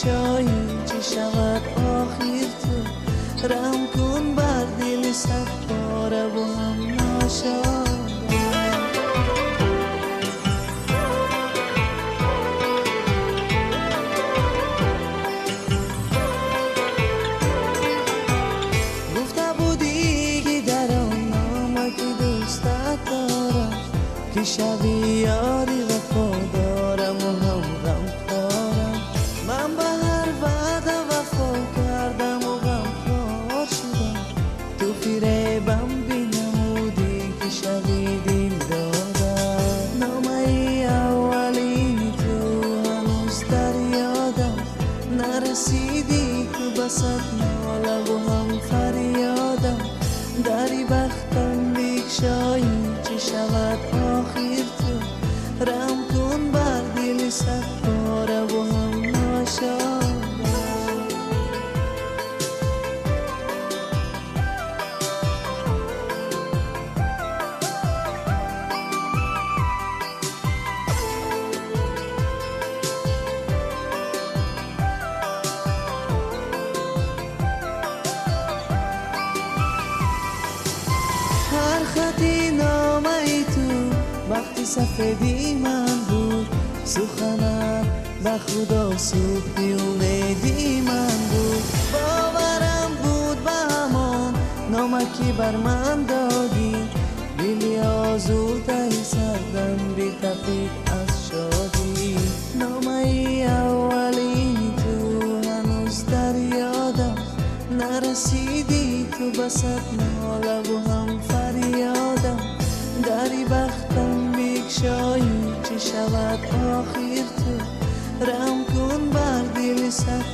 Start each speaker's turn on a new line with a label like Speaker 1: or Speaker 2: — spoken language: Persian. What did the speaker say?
Speaker 1: بگشایی چه شود آخر تو، رحم کن بر دل صد پاره و هم ناشاد. که شبی یاری وفادارم و هم غمخوارم، من به هر وعده وفا کردم و غمخوار شدم، تو فریبم بینمودی که شبی دل دادم. نامه اولی تو هنوز در یادم، نرسیدی تو بست ناله و هم فریادم، داری بختم بگشایی چه شود آخر تو، رحم کن بر دل صد پاره و هم ناشادم. هر خطی نامه ای تو وقتی سفیدی من بود، سخنت به خدا صبحی امیدی من بود، باورم بود به همان نامه که بر من دادی، دلی آزوده سردم بی‌تفیت از شادی. نامه اولی تو هنوز در یادم، نرسیدی تو بست ناله و هم فریادم، داری بختم بگشایی چه شود آخر تو، رحم کن بر دل صد